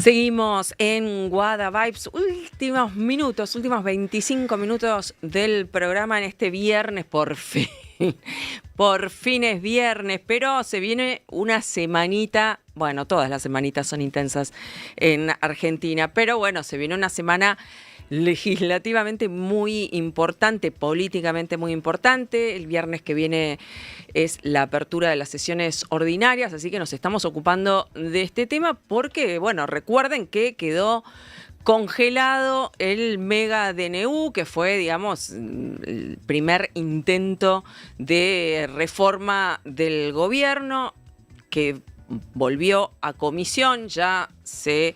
Seguimos en Guada Vibes, últimos 25 minutos del programa en este viernes, por fin. Por fin es viernes, pero se viene una semanita, bueno, todas las semanitas son intensas en Argentina, pero bueno, se viene una semana legislativamente muy importante, políticamente muy importante. El viernes que viene es la apertura de las sesiones ordinarias, así que nos estamos ocupando de este tema porque, bueno, recuerden que quedó congelado el mega DNU, que fue, digamos, el primer intento de reforma del gobierno, que volvió a comisión. Ya se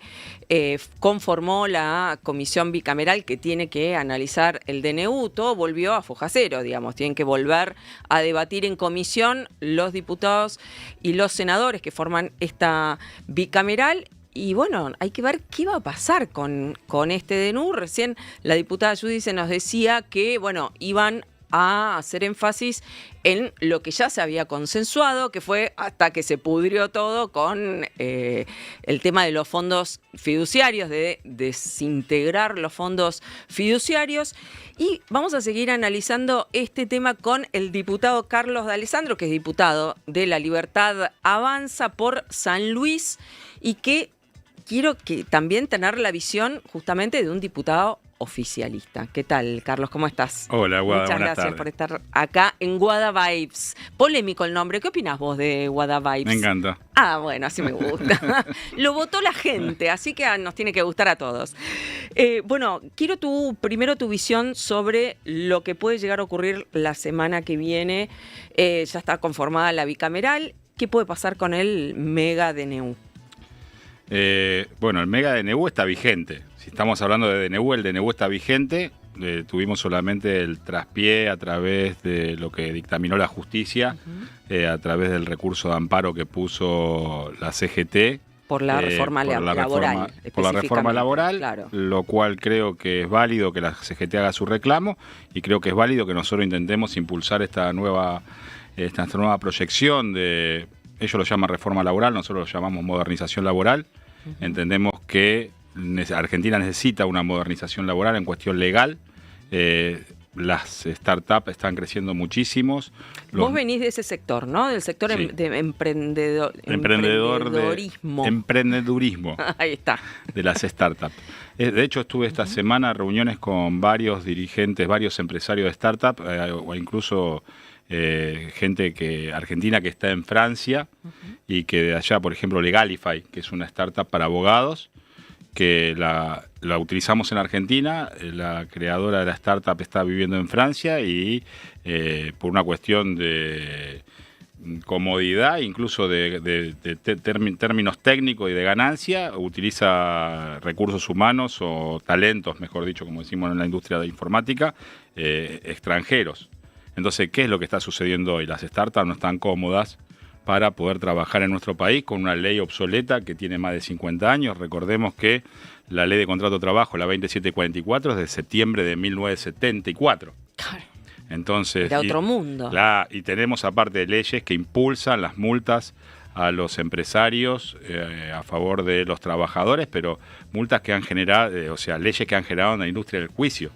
conformó la comisión bicameral que tiene que analizar el DNU. Todo volvió a foja cero, digamos. Tienen que volver a debatir en comisión los diputados y los senadores que forman esta bicameral. Y bueno, hay que ver qué va a pasar con este DNU. Recién la diputada Judice nos decía que, bueno, iban a hacer énfasis en lo que ya se había consensuado, que fue hasta que se pudrió todo con el tema de los fondos fiduciarios, de desintegrar los fondos fiduciarios. Y vamos a seguir analizando este tema con el diputado Carlos D'Alessandro, que es diputado de La Libertad Avanza por San Luis, y que quiero que también tener la visión justamente de un diputado oficialista. ¿Qué tal, Carlos? ¿Cómo estás? Hola, Guada. Muchas buenas gracias tardes. por estar acá en Guada Vibes. Polémico el nombre. ¿Qué opinás vos de Guada Vibes? Me encanta. Ah, bueno, así me gusta. Lo votó la gente, así que nos tiene que gustar a todos. Bueno, quiero primero tu visión sobre lo que puede llegar a ocurrir la semana que viene. Ya está conformada la bicameral. ¿Qué puede pasar con el mega DNU? Bueno, el mega DNU está vigente. Si estamos hablando de DNU, el DNU está vigente. Tuvimos solamente el traspié a través de lo que dictaminó la justicia, a través del recurso de amparo que puso la CGT. Por la reforma laboral. Por la reforma laboral, claro. Lo cual creo que es válido que la CGT haga su reclamo, y creo que es válido que nosotros intentemos impulsar esta nueva proyección de... Ellos lo llaman reforma laboral, nosotros lo llamamos modernización laboral. Entendemos que Argentina necesita una modernización laboral en cuestión legal. Las startups están creciendo muchísimos. Vos venís de ese sector, ¿no? Del sector Sí. de emprendedurismo. Emprendedurismo. Ahí está. De las startups. De hecho, estuve esta semana en reuniones con varios dirigentes, varios empresarios de startups, o incluso gente argentina que está en Francia, y que de allá, por ejemplo, Legalify, que es una startup para abogados, que la utilizamos en Argentina. La creadora de la startup está viviendo en Francia y por una cuestión de comodidad, incluso de términos técnicos y de ganancia, utiliza recursos humanos o talentos, mejor dicho, como decimos en la industria de informática, extranjeros. Entonces, ¿qué es lo que está sucediendo hoy? Las startups no están cómodas para poder trabajar en nuestro país con una ley obsoleta que tiene más de 50 años. Recordemos que la ley de contrato de trabajo, la 2744, es de septiembre de 1974. Claro. Entonces, era otro mundo. Y tenemos aparte leyes que impulsan las multas a los empresarios a favor de los trabajadores, pero multas que han generado, leyes que han generado en la industria del juicio,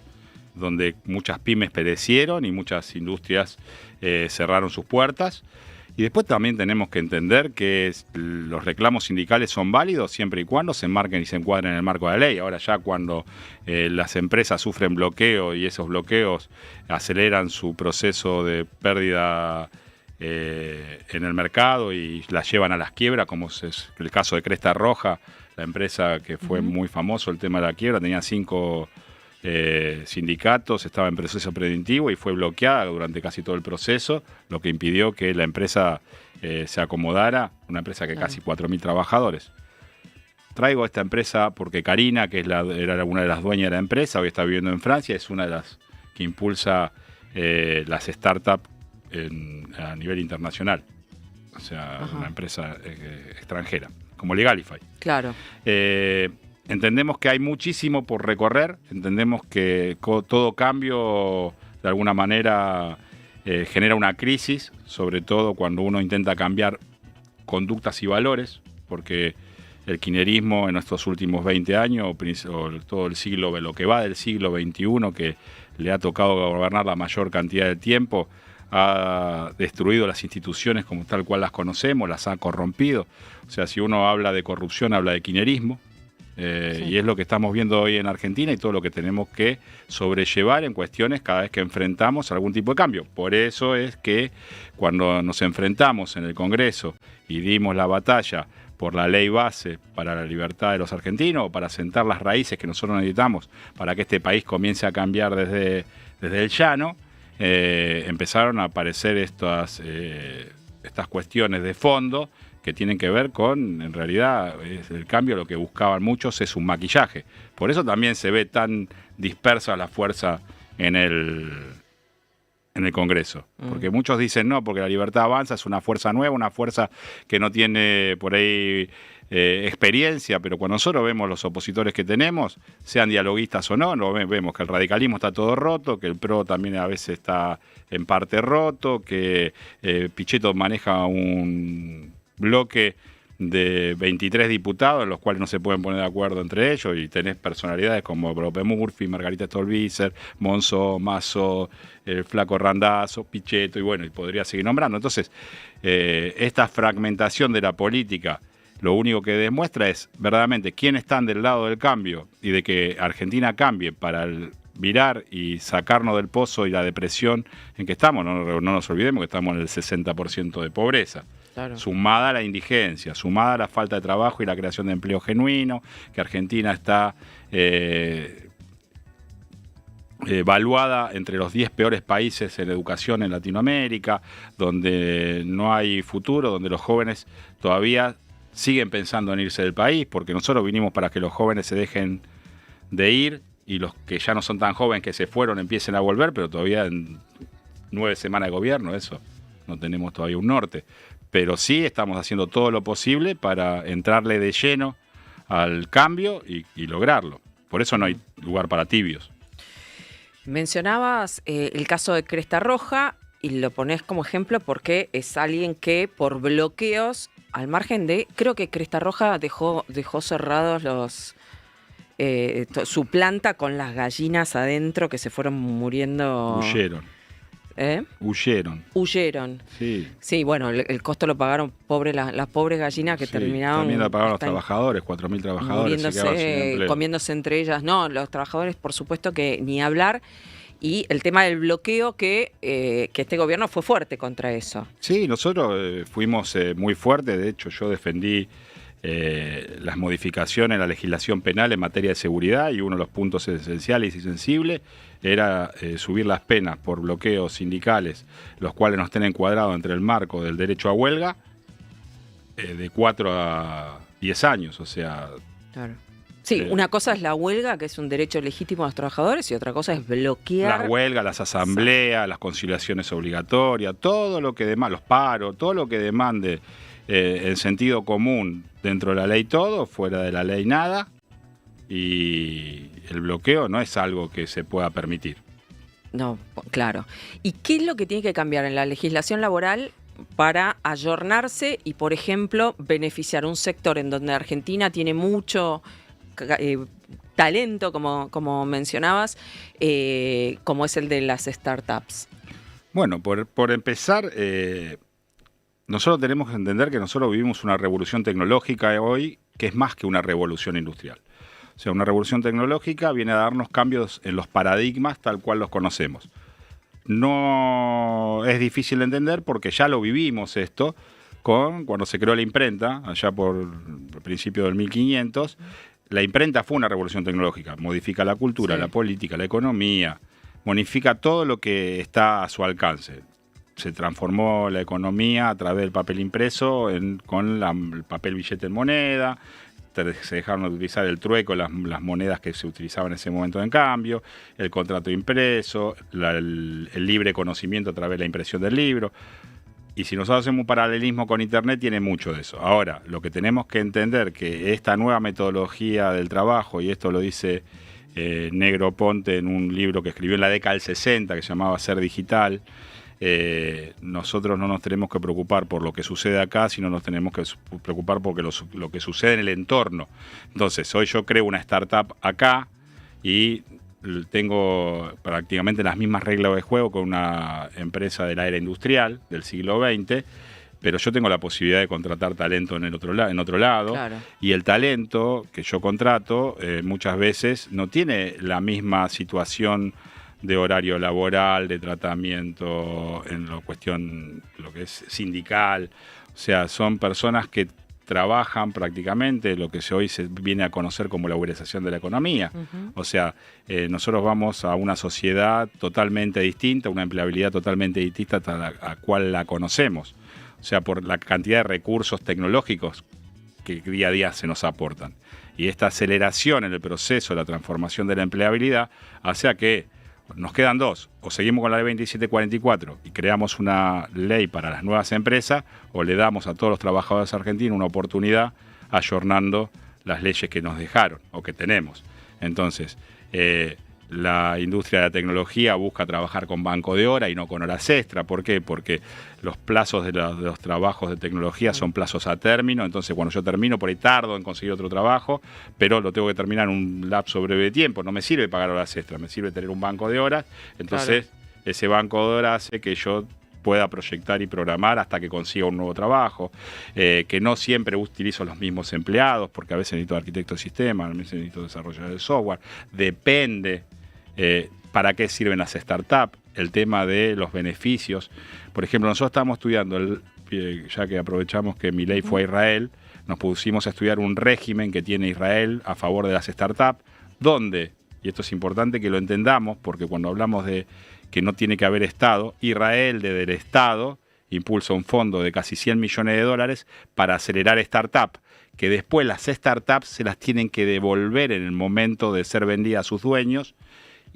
donde muchas pymes perecieron y muchas industrias cerraron sus puertas. Y después también tenemos que entender que los reclamos sindicales son válidos siempre y cuando se enmarquen y se encuadren en el marco de la ley. Ahora ya cuando las empresas sufren bloqueo y esos bloqueos aceleran su proceso de pérdida en el mercado y las llevan a las quiebras, como es el caso de Cresta Roja, la empresa que fue muy famoso el tema de la quiebra, tenía 5 sindicatos, estaba en proceso preventivo y fue bloqueada durante casi todo el proceso, lo que impidió que la empresa se acomodara, una empresa que casi 4.000 trabajadores. Traigo esta empresa porque Karina, que era una de las dueñas de la empresa, hoy está viviendo en Francia, es una de las que impulsa las startups a nivel internacional, o sea, una empresa extranjera, como Legalify. Claro. Entendemos que hay muchísimo por recorrer, entendemos que todo cambio de alguna manera genera una crisis, sobre todo cuando uno intenta cambiar conductas y valores, porque el kirchnerismo en estos últimos 20 años, o todo el siglo, lo que va del siglo XXI, que le ha tocado gobernar la mayor cantidad de tiempo, ha destruido las instituciones como tal cual las conocemos, las ha corrompido. O sea, si uno habla de corrupción, habla de kirchnerismo. Sí. Y es lo que estamos viendo hoy en Argentina y todo lo que tenemos que sobrellevar en cuestiones cada vez que enfrentamos algún tipo de cambio. Por eso es que cuando nos enfrentamos en el Congreso y dimos la batalla por la ley base para la libertad de los argentinos, o para sentar las raíces que nosotros necesitamos para que este país comience a cambiar desde el llano, empezaron a aparecer estas cuestiones de fondo que tienen que ver con, en realidad, el cambio, lo que buscaban muchos es un maquillaje. Por eso también se ve tan dispersa la fuerza en el Congreso. Porque muchos dicen no, porque la Libertad Avanza es una fuerza nueva, una fuerza que no tiene por ahí experiencia, pero cuando nosotros vemos los opositores que tenemos, sean dialoguistas o no, vemos que el radicalismo está todo roto, que el PRO también a veces está en parte roto, que Pichetto maneja un bloque de 23 diputados en los cuales no se pueden poner de acuerdo entre ellos, y tenés personalidades como López Murphy, Margarita Stolbizer, Monzó, Mazo, el Flaco Randazzo, Pichetto, y bueno, y podría seguir nombrando. Entonces, esta fragmentación de la política lo único que demuestra es verdaderamente quiénes están del lado del cambio y de que Argentina cambie para virar y sacarnos del pozo y la depresión en que estamos. No nos olvidemos que estamos en el 60% de pobreza. Claro. Sumada a la indigencia, sumada a la falta de trabajo y la creación de empleo genuino, que Argentina está evaluada entre los 10 peores países en educación en Latinoamérica, donde no hay futuro, donde los jóvenes todavía siguen pensando en irse del país, porque nosotros vinimos para que los jóvenes se dejen de ir y los que ya no son tan jóvenes que se fueron empiecen a volver, pero todavía en 9 semanas de gobierno, eso, no tenemos todavía un norte. Pero sí estamos haciendo todo lo posible para entrarle de lleno al cambio y lograrlo. Por eso no hay lugar para tibios. Mencionabas el caso de Cresta Roja y lo ponés como ejemplo porque es alguien que por bloqueos, al margen de, creo que Cresta Roja dejó cerrados su planta con las gallinas adentro que se fueron muriendo. Huyeron. Sí, bueno, el costo lo pagaron las pobres gallinas que terminaron. También lo pagaron los trabajadores, 4.000 trabajadores. Comiéndose entre ellas. No, los trabajadores, por supuesto que ni hablar. Y el tema del bloqueo que este gobierno fue fuerte contra eso. Sí, nosotros fuimos muy fuertes. De hecho, yo defendí las modificaciones en la legislación penal en materia de seguridad, y uno de los puntos esenciales y sensibles era subir las penas por bloqueos sindicales, los cuales no estén encuadrados entre el marco del derecho a huelga, de 4 a 10 años, o sea... Claro. Sí, una cosa es la huelga, que es un derecho legítimo de los trabajadores, y otra cosa es bloquear... Las huelgas, las asambleas, las conciliaciones obligatorias, todo lo que demande, los paros, todo lo que demande en sentido común dentro de la ley todo, fuera de la ley nada, y el bloqueo no es algo que se pueda permitir. No, claro. ¿Y qué es lo que tiene que cambiar en la legislación laboral para ayornarse y, por ejemplo, beneficiar un sector en donde Argentina tiene mucho talento, como mencionabas, como es el de las startups? Bueno, por empezar, nosotros tenemos que entender que nosotros vivimos una revolución tecnológica hoy que es más que una revolución industrial. O sea, una revolución tecnológica viene a darnos cambios en los paradigmas tal cual los conocemos. No es difícil de entender porque ya lo vivimos esto cuando se creó la imprenta, allá por el principio del 1500. La imprenta fue una revolución tecnológica, modifica la cultura, la política, la economía, modifica todo lo que está a su alcance. Se transformó la economía a través del papel impreso con el papel billete en moneda. Se dejaron de utilizar el trueco, las monedas que se utilizaban en ese momento en cambio, el contrato impreso, el libre conocimiento a través de la impresión del libro. Y si nosotros hacemos un paralelismo con Internet, tiene mucho de eso. Ahora, lo que tenemos que entender que esta nueva metodología del trabajo, y esto lo dice Negroponte en un libro que escribió en la década del 60, que se llamaba Ser Digital, nosotros no nos tenemos que preocupar por lo que sucede acá, sino nos tenemos que preocupar por lo que sucede en el entorno. Entonces, hoy yo creo una startup acá y tengo prácticamente las mismas reglas de juego con una empresa de la era industrial del siglo XX, pero yo tengo la posibilidad de contratar talento en otro lado, Claro. y el talento que yo contrato muchas veces no tiene la misma situación de horario laboral, de tratamiento en lo que es sindical. O sea, son personas que trabajan prácticamente lo que hoy se viene a conocer como la uberización de la economía. O sea, nosotros vamos a una sociedad totalmente distinta, una empleabilidad totalmente distinta a la cual la conocemos. O sea, por la cantidad de recursos tecnológicos que día a día se nos aportan. Y esta aceleración en el proceso de la transformación de la empleabilidad hace a que nos quedan dos: o seguimos con la ley 2744 y creamos una ley para las nuevas empresas, o le damos a todos los trabajadores argentinos una oportunidad ayornando las leyes que nos dejaron o que tenemos. Entonces, la industria de la tecnología busca trabajar con banco de hora y no con horas extra. ¿Por qué? Porque los plazos de los trabajos de tecnología son plazos a término. Entonces, cuando yo termino, por ahí tardo en conseguir otro trabajo, pero lo tengo que terminar en un lapso breve de tiempo. No me sirve pagar horas extra, me sirve tener un banco de horas. Entonces, ese banco de horas hace que yo pueda proyectar y programar hasta que consiga un nuevo trabajo, que no siempre utilizo los mismos empleados, porque a veces necesito arquitecto de sistema, a veces necesito desarrollador de software. Depende para qué sirven las startups, el tema de los beneficios. Por ejemplo, nosotros estamos estudiando, ya que aprovechamos que Milei fue a Israel, nos pusimos a estudiar un régimen que tiene Israel a favor de las startups, donde, y esto es importante que lo entendamos, porque cuando hablamos de que no tiene que haber Estado, Israel desde el Estado impulsa un fondo de casi 100 millones de dólares para acelerar startups, que después las startups se las tienen que devolver en el momento de ser vendidas a sus dueños,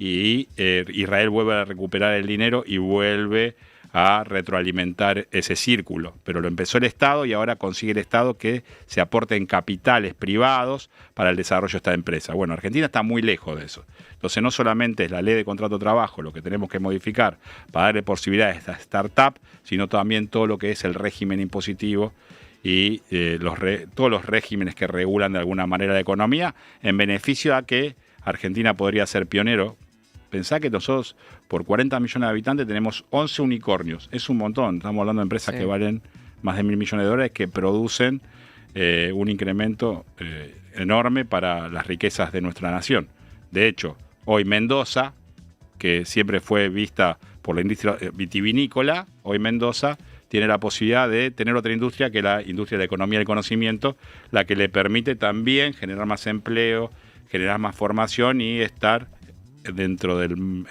y Israel vuelve a recuperar el dinero y vuelve a retroalimentar ese círculo. Pero lo empezó el Estado y ahora consigue el Estado que se aporten capitales privados para el desarrollo de esta empresa. Bueno, Argentina está muy lejos de eso. Entonces, no solamente es la ley de contrato de trabajo lo que tenemos que modificar para darle posibilidades a esta startup, sino también todo lo que es el régimen impositivo y todos los regímenes que regulan de alguna manera la economía, en beneficio a que Argentina podría ser pionero. Pensá que nosotros, por 40 millones de habitantes, tenemos 11 unicornios. Es un montón. Estamos hablando de empresas que valen más de 1.000 millones de dólares, que producen un incremento enorme para las riquezas de nuestra nación. De hecho, hoy Mendoza, que siempre fue vista por la industria vitivinícola, hoy Mendoza tiene la posibilidad de tener otra industria, que es la industria de la economía del conocimiento, la que le permite también generar más empleo, generar más formación y estar en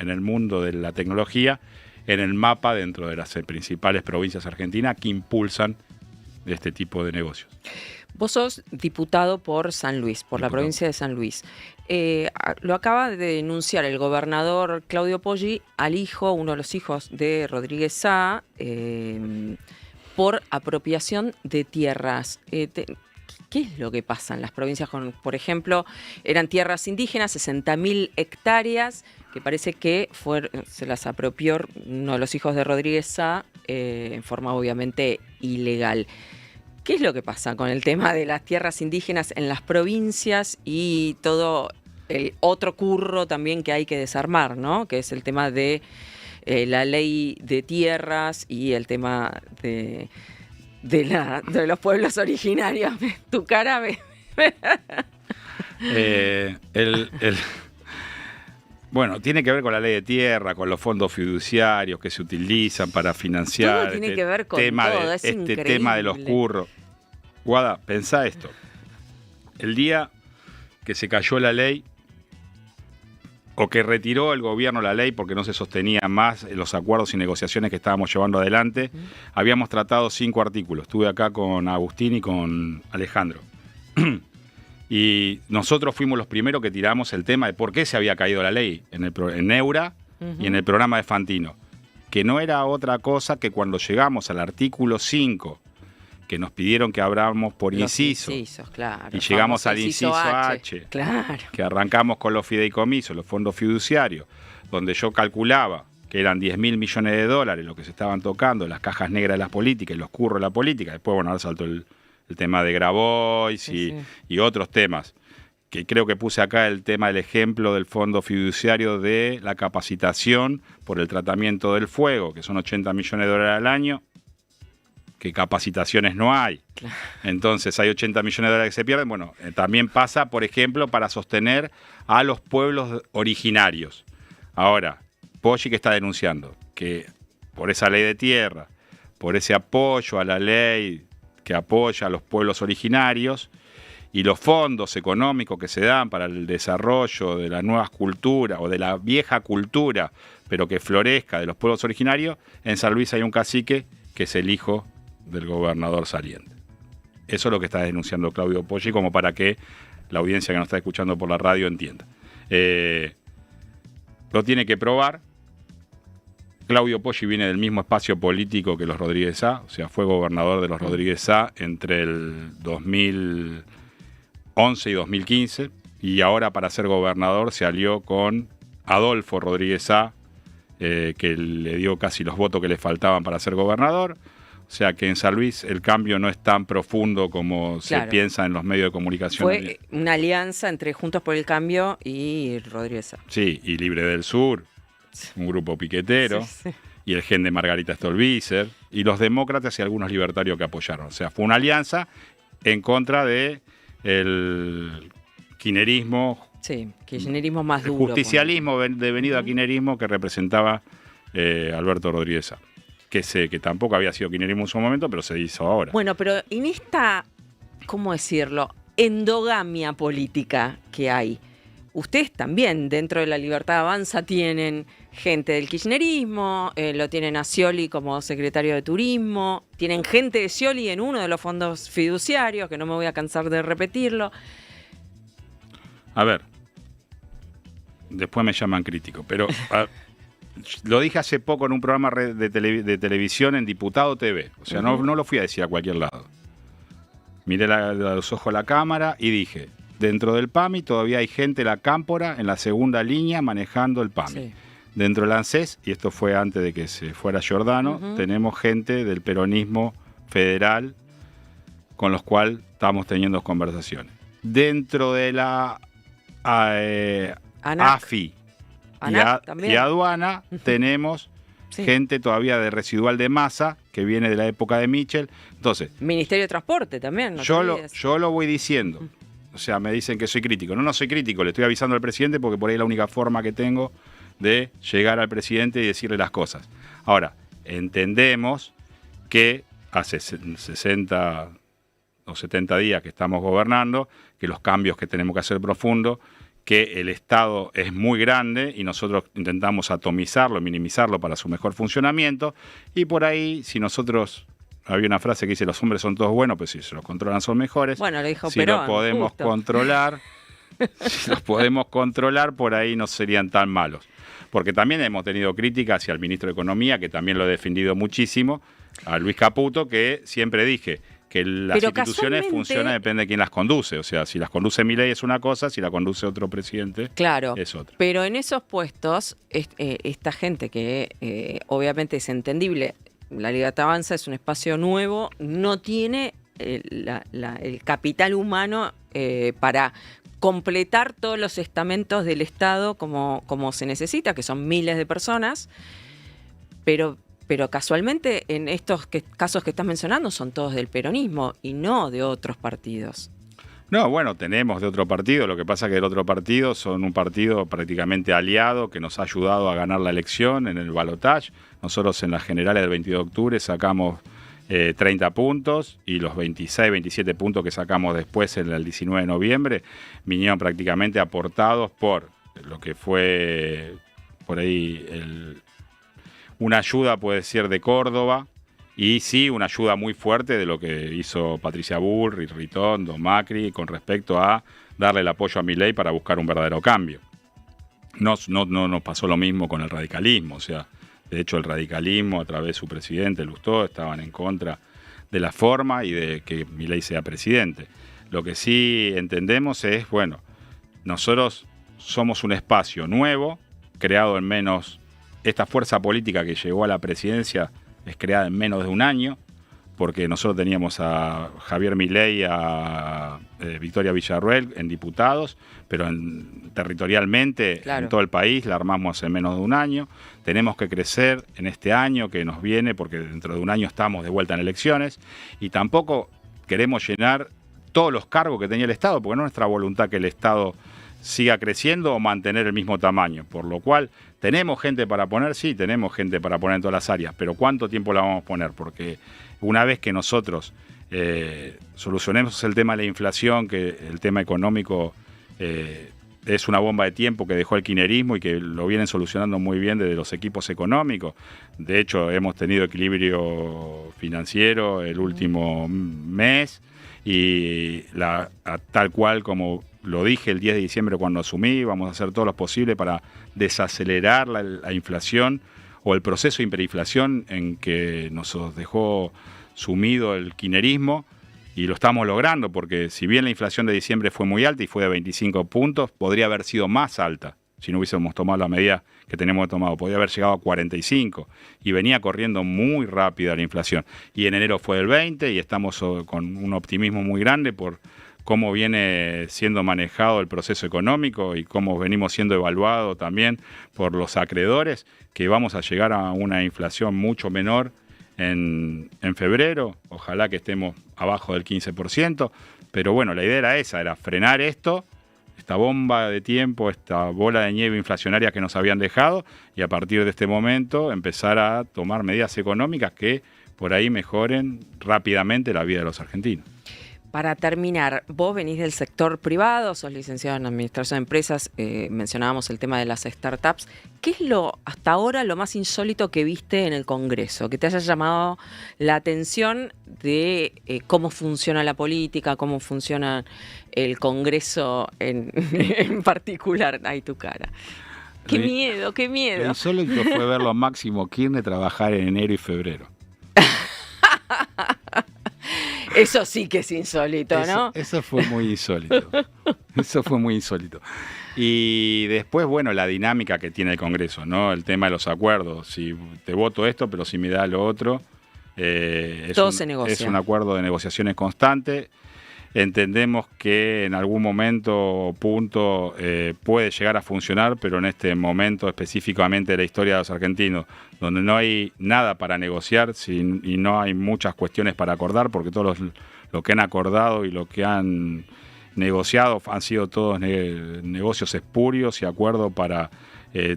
el mundo de la tecnología, en el mapa dentro de las principales provincias argentinas que impulsan este tipo de negocios. Vos sos diputado por San Luis, por la provincia de San Luis. Lo acaba de denunciar el gobernador Claudio Poggi al hijo, uno de los hijos de Rodríguez Sá, por apropiación de tierras. ¿Qué es lo que pasa en las provincias con, por ejemplo, eran tierras indígenas, 60.000 hectáreas, que parece que se las apropió uno de los hijos de Rodríguez Sá en forma obviamente ilegal? ¿Qué es lo que pasa con el tema de las tierras indígenas en las provincias y todo el otro curro también que hay que desarmar, ¿no? Que es el tema de la ley de tierras y el tema de los pueblos originarios. Tu cara me... Bueno, tiene que ver con la ley de tierra, con los fondos fiduciarios que se utilizan para financiar todo tiene que ver con todo, es este tema de los curros. Guada, pensá esto. El día que se cayó la ley, o que retiró el gobierno la ley porque no se sostenía más los acuerdos y negociaciones que estábamos llevando adelante, habíamos tratado 5 artículos. Estuve acá con Agustín y con Alejandro. Y nosotros fuimos los primeros que tiramos el tema de por qué se había caído la ley en Neura y en el programa de Fantino. Que no era otra cosa que cuando llegamos al artículo 5, que nos pidieron que abramos por inciso, claro, y llegamos al inciso H, claro, que arrancamos con los fideicomisos, los fondos fiduciarios, donde yo calculaba que eran 10.000 millones de dólares lo que se estaban tocando, las cajas negras de las políticas y los curros de la política. Después, bueno, ahora saltó el tema de Grabois y otros temas. Que creo que puse acá el tema del ejemplo del fondo fiduciario de la capacitación por el tratamiento del fuego, que son 80 millones de dólares al año, que capacitaciones no hay. Claro. Entonces hay 80 millones de dólares que se pierden. Bueno, también pasa, por ejemplo, para sostener a los pueblos originarios. Ahora, Poggi que está denunciando que por esa ley de tierra, por ese apoyo a la ley que apoya a los pueblos originarios, y los fondos económicos que se dan para el desarrollo de las nuevas culturas o de la vieja cultura, pero que florezca de los pueblos originarios, en San Luis hay un cacique que es el hijo del gobernador saliente. Eso es lo que está denunciando Claudio Poggi, como para que la audiencia que nos está escuchando por la radio entienda. Lo tiene que probar. Claudio Poggi viene del mismo espacio político que los Rodríguez Sá, o sea, fue gobernador de los Rodríguez Sá entre el 2011 y 2015, y ahora para ser gobernador se alió con Adolfo Rodríguez Sá, que le dio casi los votos que le faltaban para ser gobernador. O sea que en San Luis el cambio no es tan profundo como se piensa en los medios de comunicación. Fue una alianza entre Juntos por el Cambio y Rodríguez Sá. Sí, y Libre del Sur, un grupo piquetero, y el gen de Margarita Stolbizer, y los demócratas y algunos libertarios que apoyaron. O sea, fue una alianza en contra de el kirchnerismo. Sí, kirchnerismo más duro. Justicialismo devenido a kirchnerismo que representaba Alberto Rodríguez Sá. Que tampoco había sido kirchnerismo en su momento, pero se hizo ahora. Bueno, pero en esta, ¿cómo decirlo?, endogamia política que hay, ustedes también dentro de la Libertad Avanza tienen gente del kirchnerismo, lo tienen a Scioli como secretario de Turismo, tienen gente de Scioli en uno de los fondos fiduciarios, que no me voy a cansar de repetirlo. A ver, después me llaman crítico, pero lo dije hace poco en un programa de televisión en Diputado TV, o sea, no lo fui a decir a cualquier lado. Miré a los ojos la cámara y dije, dentro del PAMI todavía hay gente de la Cámpora en la segunda línea manejando el PAMI. Sí. Dentro del ANSES, y esto fue antes de que se fuera Giordano, tenemos gente del peronismo federal con los cuales estamos teniendo conversaciones. Dentro de la AFI y aduana tenemos gente todavía de residual de masa que viene de la época de Mitchell. Entonces, Ministerio de Transporte también. No yo lo voy diciendo. O sea, me dicen que soy crítico. No soy crítico, le estoy avisando al presidente porque por ahí es la única forma que tengo de llegar al presidente y decirle las cosas. Ahora, entendemos que hace 60 o 70 días que estamos gobernando, que los cambios que tenemos que hacer profundos, que el Estado es muy grande y nosotros intentamos atomizarlo, minimizarlo para su mejor funcionamiento, y por ahí, si nosotros... Había una frase que dice, los hombres son todos buenos, pues si se los controlan son mejores. Bueno, lo dijo si Perón, lo podemos controlar, si los podemos controlar, por ahí no serían tan malos. Porque también hemos tenido críticas hacia el ministro de Economía, que también lo he defendido muchísimo, a Luis Caputo, que siempre dije que las instituciones funcionan, depende de quién las conduce. O sea, si las conduce Milei es una cosa, si la conduce otro presidente es otra. Pero en esos puestos, esta gente que obviamente es entendible, la Libertad Avanza es un espacio nuevo, no tiene el capital humano para completar todos los estamentos del Estado como se necesita, que son miles de personas, pero casualmente en estos casos que estás mencionando son todos del peronismo y no de otros partidos. No, bueno, tenemos de otro partido, lo que pasa es que el otro partido son un partido prácticamente aliado que nos ha ayudado a ganar la elección en el balotaje. Nosotros en las generales del 22 de octubre sacamos 30 puntos y los 26, 27 puntos que sacamos después en el 19 de noviembre vinieron prácticamente aportados por lo que fue por ahí una ayuda, puede ser, de Córdoba. Y sí, una ayuda muy fuerte de lo que hizo Patricia Bullrich, Ritondo, Macri, con respecto a darle el apoyo a Milei para buscar un verdadero cambio. No nos pasó lo mismo con el radicalismo. O sea, de hecho, el radicalismo, a través de su presidente, Lustó, estaban en contra de la forma y de que Milei sea presidente. Lo que sí entendemos es, bueno, nosotros somos un espacio nuevo, creado en menos esta fuerza política que llegó a la presidencia es creada en menos de un año, porque nosotros teníamos a Javier Milei y a Victoria Villarruel en diputados, pero territorialmente claro, en todo el país la armamos en menos de un año. Tenemos que crecer en este año que nos viene, porque dentro de un año estamos de vuelta en elecciones, y tampoco queremos llenar todos los cargos que tenía el Estado, porque no es nuestra voluntad que el Estado siga creciendo o mantener el mismo tamaño, por lo cual tenemos gente para poner, sí, tenemos gente para poner en todas las áreas, pero ¿cuánto tiempo la vamos a poner? Porque una vez que nosotros solucionemos el tema de la inflación, que el tema económico es una bomba de tiempo que dejó el kirchnerismo y que lo vienen solucionando muy bien desde los equipos económicos. De hecho, hemos tenido equilibrio financiero el último mes y tal cual como lo dije el 10 de diciembre cuando asumí, vamos a hacer todo lo posible para desacelerar la inflación o el proceso de hiperinflación en que nos dejó sumido el kirchnerismo, y lo estamos logrando porque si bien la inflación de diciembre fue muy alta y fue de 25 puntos, podría haber sido más alta si no hubiésemos tomado la medida que tenemos tomado. Podría haber llegado a 45 y venía corriendo muy rápida la inflación. Y en enero fue del 20 y estamos con un optimismo muy grande por cómo viene siendo manejado el proceso económico y cómo venimos siendo evaluados también por los acreedores, que vamos a llegar a una inflación mucho menor en febrero. Ojalá que estemos abajo del 15%, pero bueno, la idea era esa, era frenar esta bomba de tiempo, esta bola de nieve inflacionaria que nos habían dejado, y a partir de este momento empezar a tomar medidas económicas que por ahí mejoren rápidamente la vida de los argentinos. Para terminar, vos venís del sector privado, sos licenciado en Administración de Empresas, mencionábamos el tema de las startups. ¿Qué es hasta ahora lo más insólito que viste en el Congreso? Que te haya llamado la atención de cómo funciona la política, cómo funciona el Congreso en particular. Ay, tu cara. ¡Qué miedo, qué miedo! Lo insólito fue ver lo Máximo Kirchner trabajar en enero y febrero. Eso sí que es insólito, ¿no? Eso fue muy insólito. Eso fue muy insólito. Y después, bueno, la dinámica que tiene el Congreso, ¿no? El tema de los acuerdos. Si te voto esto, pero si me da lo otro. Todo se negocia. Es un acuerdo de negociaciones constante. Entendemos que en algún momento o punto puede llegar a funcionar, pero en este momento específicamente de la historia de los argentinos, donde no hay nada para negociar y no hay muchas cuestiones para acordar, porque todo lo que han acordado y lo que han negociado han sido todos negocios espurios y acuerdos para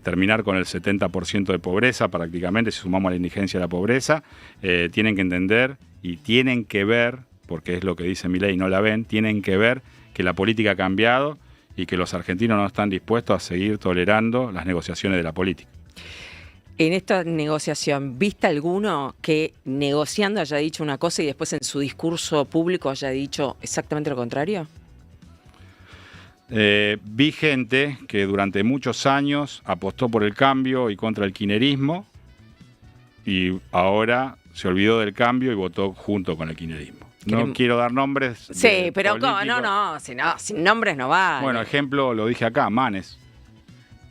terminar con el 70% de pobreza prácticamente, si sumamos la indigencia de la pobreza. Tienen que entender y tienen que ver, porque es lo que dice Milei y no la ven, tienen que ver que la política ha cambiado y que los argentinos no están dispuestos a seguir tolerando las negociaciones de la política. En esta negociación, ¿viste alguno que negociando haya dicho una cosa y después en su discurso público haya dicho exactamente lo contrario? Vi gente que durante muchos años apostó por el cambio y contra el kirchnerismo y ahora se olvidó del cambio y votó junto con el kirchnerismo. No quiero dar nombres. Sí, pero no, sin nombres no va. Bueno, ejemplo, lo dije acá, Manes.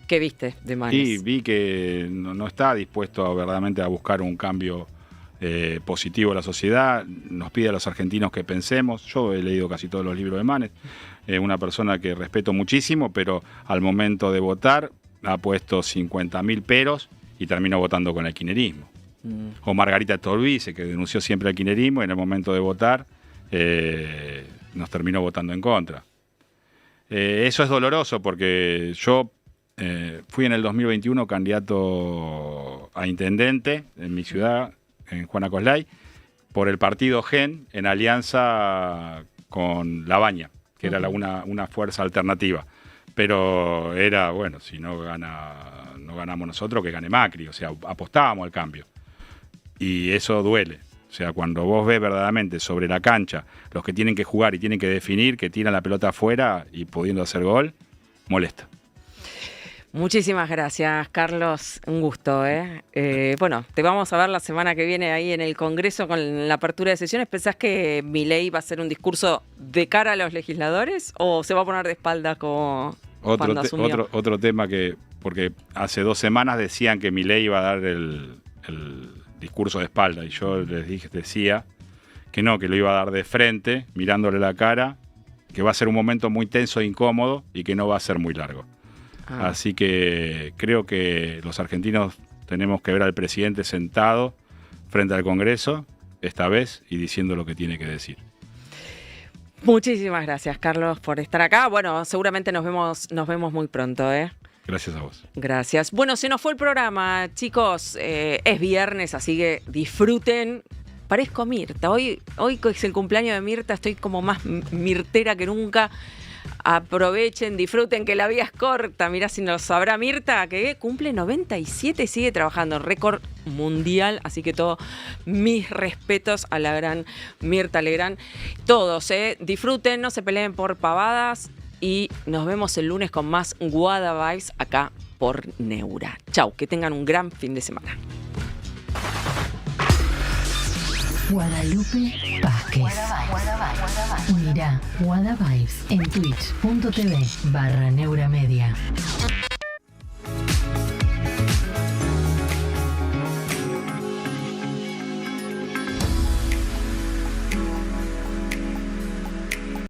¿Qué viste de Manes? Y vi que no está dispuesto verdaderamente a buscar un cambio positivo a la sociedad. Nos pide a los argentinos que pensemos. Yo he leído casi todos los libros de Manes. Una persona que respeto muchísimo, pero al momento de votar ha puesto 50.000 peros y terminó votando con el kirchnerismo. O Margarita Torbice, que denunció siempre al kirchnerismo y en el momento de votar nos terminó votando en contra. Eso es doloroso porque yo fui en el 2021 candidato a intendente en mi ciudad, en Juana Coslay, por el partido GEN en alianza con La Baña, que era una fuerza alternativa. Pero era, bueno, si no ganamos nosotros, que gane Macri. O sea, apostábamos al cambio. Y eso duele. O sea, cuando vos ves verdaderamente sobre la cancha los que tienen que jugar y tienen que definir, que tiran la pelota afuera y pudiendo hacer gol, molesta. Muchísimas gracias, Carlos. Un gusto, ¿eh? Bueno, te vamos a ver la semana que viene ahí en el Congreso con la apertura de sesiones. ¿Pensás que Milei va a hacer un discurso de cara a los legisladores o se va a poner de espalda como cuando asumió? Otro tema que porque hace 2 semanas decían que Milei iba a dar el discurso de espalda, y yo decía que no, que lo iba a dar de frente, mirándole la cara, que va a ser un momento muy tenso e incómodo y que no va a ser muy largo. Así que creo que los argentinos tenemos que ver al presidente sentado frente al Congreso, esta vez, y diciendo lo que tiene que decir. Muchísimas gracias, Carlos, por estar acá. Bueno, seguramente nos vemos muy pronto, ¿eh? Gracias a vos. Gracias. Bueno, se nos fue el programa, chicos. Es viernes, así que disfruten. Parezco Mirta. Hoy es el cumpleaños de Mirta, estoy como más mirtera que nunca. Aprovechen, disfruten, que la vida es corta. Mirá si nos sabrá Mirta, que cumple 97 y sigue trabajando en récord mundial. Así que todos mis respetos a la gran Mirta Legrand. Todos, disfruten, no se peleen por pavadas. Y nos vemos el lunes con más Guada Vibes acá por Neura. Chau, que tengan un gran fin de semana. Guadalupe Vázquez. Mirá Guada Vibes en twitch.tv/Neura Media.